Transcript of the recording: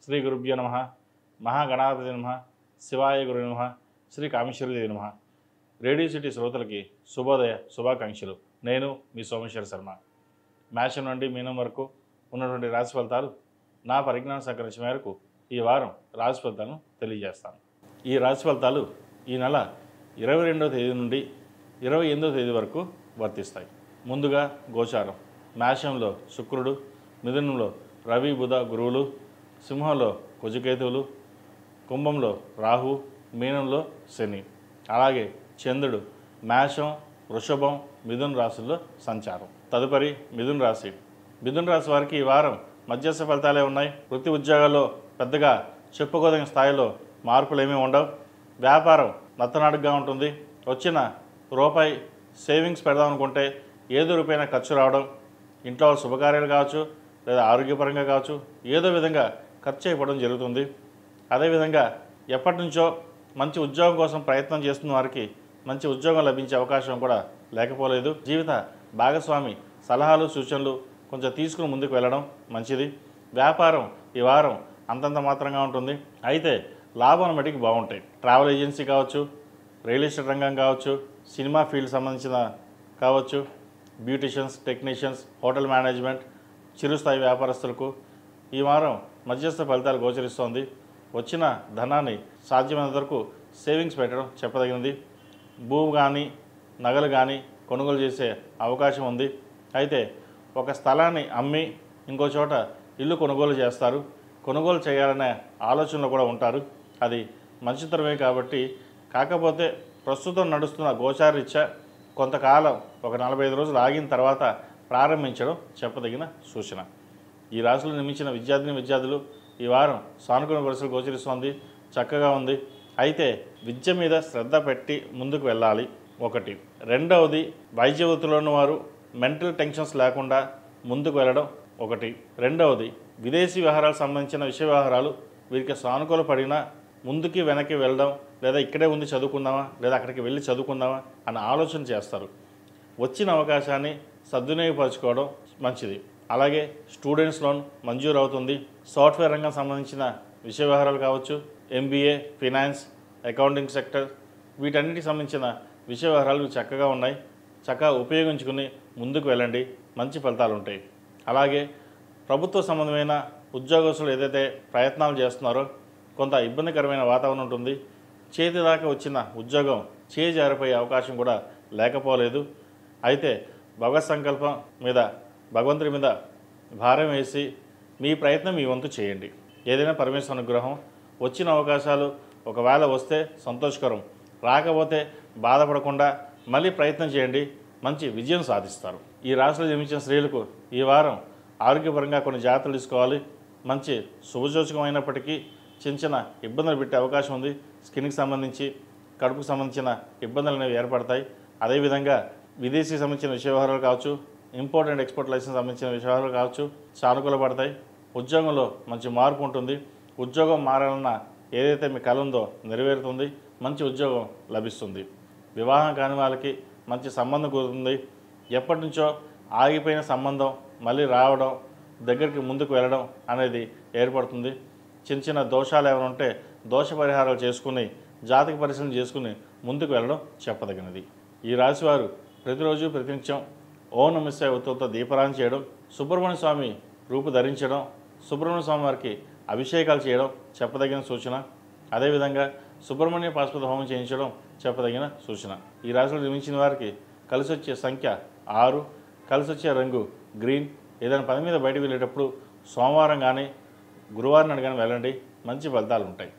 శ్రీ గురుభ్యో నమః. మహాగణాధిపతి నమః. శివాయ గురు నమః. శ్రీ కామేశ్వరదేవి నమః. రేడియో సిటీ శ్రోతలకి శుభోదయ శుభాకాంక్షలు. నేను మీ సోమేశ్వర శర్మ. మేషం నుండి మీనం వరకు ఉన్నటువంటి రాశి ఫలితాలు నా పరిజ్ఞానం సహకరించిన మేరకు ఈ వారం రాశి ఫలితాలను తెలియజేస్తాను. ఈ రాశి ఫలితాలు ఈ నెల 22వ తేదీ నుండి 28వ తేదీ వరకు వర్తిస్తాయి. ముందుగా గోచారం. మేషంలో శుక్రుడు, మిథునంలో రవి బుధ గురువులు, సింహంలో కుజకేతువులు, కుంభంలో రాహు, మీనంలో శని. అలాగే చంద్రుడు మేషం, వృషభం, మిథున రాశుల్లో సంచారం. తదుపరి మిథున రాశి. మిథున రాశి వారికి ఈ వారం మధ్యస్థ ఫలితాలే ఉన్నాయి. వృత్తి ఉద్యోగాల్లో పెద్దగా చెప్పుకోదగిన స్థాయిలో మార్పులు ఏమీ ఉండవు. వ్యాపారం నత్తనాడుగా ఉంటుంది. వచ్చిన రూపాయి సేవింగ్స్ పెడదాం అనుకుంటే ఏదో రూపాయినా ఖర్చు రావడం, ఇంట్లో శుభకార్యాలు కావచ్చు లేదా ఆరోగ్యపరంగా కావచ్చు ఏదో విధంగా ఖర్చు అయిపోవడం జరుగుతుంది. అదేవిధంగా ఎప్పటి నుంచో మంచి ఉద్యోగం కోసం ప్రయత్నం చేస్తున్న వారికి మంచి ఉద్యోగం లభించే అవకాశం కూడా లేకపోలేదు. జీవిత భాగస్వామి సలహాలు సూచనలు కొంచెం తీసుకుని ముందుకు వెళ్ళడం మంచిది. వ్యాపారం ఈ వారం అంతంత మాత్రంగా ఉంటుంది. అయితే లాభాల మటుకు బాగుంటాయి. ట్రావెల్ ఏజెన్సీ కావచ్చు, రియల్ ఎస్టేట్ రంగం కావచ్చు, సినిమా ఫీల్డ్ సంబంధించిన కావచ్చు, బ్యూటిషియన్స్, టెక్నీషియన్స్, హోటల్ మేనేజ్మెంట్, చిరుస్థాయి వ్యాపారస్తులకు ఈ వారం మధ్యస్థ ఫలితాలు గోచరిస్తోంది. వచ్చిన ధనాన్ని సాధ్యమైనంత వరకు సేవింగ్స్ పెట్టడం చెప్పదగినది. భూమి కానీ నగలు కానీ కొనుగోలు చేసే అవకాశం ఉంది. అయితే ఒక స్థలాన్ని అమ్మి ఇంకో చోట ఇల్లు కొనుగోలు చేస్తారు. కొనుగోలు చేయాలనే ఆలోచనలో కూడా ఉంటారు. అది మంచితరమే కాబట్టి. కాకపోతే ప్రస్తుతం నడుస్తున్న గోచారరీత్యా కొంతకాలం ఒక 45 రోజులు ఆగిన తర్వాత ప్రారంభించడం చెప్పదగిన సూచన. ఈ రాశిలో నిర్మించిన విద్యార్థులు ఈ వారం సానుకూల పరిస్థితులు గోచరిస్తోంది. చక్కగా ఉంది. అయితే విద్య మీద శ్రద్ధ పెట్టి ముందుకు వెళ్ళాలి ఒకటి. రెండవది వైద్య వృత్తిలో ఉన్నవారు మెంటల్ టెన్షన్స్ లేకుండా ముందుకు వెళ్ళడం ఒకటి. రెండవది విదేశీ వ్యవహారాలకు సంబంధించిన విషయ వ్యవహారాలు వీరికి సానుకూల పడినా ముందుకి వెనక్కి వెళ్ళడం, లేదా ఇక్కడే ఉంది చదువుకుందామా లేదా అక్కడికి వెళ్ళి చదువుకుందామా అన్న ఆలోచన చేస్తారు. వచ్చిన అవకాశాన్ని సద్వినియోగపరచుకోవడం మంచిది. అలాగే స్టూడెంట్స్ లోన్ మంజూరు అవుతుంది. సాఫ్ట్వేర్ రంగం సంబంధించిన విషయ వ్యవహారాలు కావచ్చు, MBA, ఫినాన్స్, అకౌంటింగ్ సెక్టర్, వీటన్నిటికి సంబంధించిన విషయ వ్యవహారాలు చక్కగా ఉన్నాయి. చక్కగా ఉపయోగించుకుని ముందుకు వెళ్ళండి. మంచి ఫలితాలు ఉంటాయి. అలాగే ప్రభుత్వ సంబంధమైన ఉద్యోగస్తులు ఏదైతే ప్రయత్నాలు చేస్తున్నారో కొంత ఇబ్బందికరమైన వాతావరణం ఉంటుంది. చేతి దాకా వచ్చిన ఉద్యోగం చేజారిపోయే అవకాశం కూడా లేకపోలేదు. అయితే భగవత్ సంకల్పం మీద, భగవంతుడి మీద భారం వేసి మీ ప్రయత్నం మీ వంతు చేయండి. ఏదైనా పరమేశ్వర అనుగ్రహం. వచ్చిన అవకాశాలు ఒకవేళ వస్తే సంతోషకరం, రాకపోతే బాధపడకుండా మళ్ళీ ప్రయత్నం చేయండి. మంచి విజయం సాధిస్తారు. ఈ రాశిలో జన్మించిన స్త్రీలకు ఈ వారం ఆరోగ్యపరంగా కొన్ని జాగ్రత్తలు తీసుకోవాలి. మంచి శుభసూచకమైనప్పటికీ చిన్న చిన్న ఇబ్బందులు పెట్టే అవకాశం ఉంది. స్కిన్కి సంబంధించి, కడుపుకు సంబంధించిన ఇబ్బందులు అనేవి ఏర్పడతాయి. అదేవిధంగా విదేశీ సంబంధించిన విషయ వ్యవహారాలు కావచ్చు, ఇంపోర్ట్ అండ్ ఎక్స్పోర్ట్ లైసెన్స్ సంబంధించిన విషయ వ్యవహారాలు కావచ్చు సానుకూల పడతాయి. ఉద్యోగంలో మంచి మార్పు ఉంటుంది. ఉద్యోగం మారాలన్న ఏదైతే మీ కల ఉందో నెరవేరుతుంది. మంచి ఉద్యోగం లభిస్తుంది. వివాహం కాని వాళ్ళకి మంచి సంబంధం కుదురుతుంది. ఎప్పటి నుంచో ఆగిపోయిన సంబంధం మళ్ళీ రావడం, దగ్గరికి ముందుకు వెళ్ళడం అనేది ఏర్పడుతుంది. చిన్న చిన్న దోషాలు ఏమైనా ఉంటే దోష పరిహారాలు చేసుకుని, జాతక పరిశీలన చేసుకుని ముందుకు వెళ్ళడం చెప్పదగినది. ఈ రాశివారు ప్రతిరోజు ప్రతినిత్యం ఓం నమః శివాయ ఒత్తులతో దీపారాధన చేయడం, సుబ్రహ్మణ్య స్వామి రూపు ధరించడం, సుబ్రహ్మణ్య స్వామి వారికి అభిషేకాలు చేయడం చెప్పదగిన సూచన. అదేవిధంగా సుబ్రహ్మణ్య పాశుపత హోమం చేయించడం చెప్పదగిన సూచన. ఈ రాశిలో నిర్మించిన వారికి కలిసి వచ్చే సంఖ్య 6, కలిసి వచ్చే రంగు గ్రీన్. ఏదైనా పని మీద బయటకు వెళ్ళేటప్పుడు సోమవారం కానీ గురువారం నాడు కానీ వెళ్ళండి. మంచి ఫలితాలు ఉంటాయి.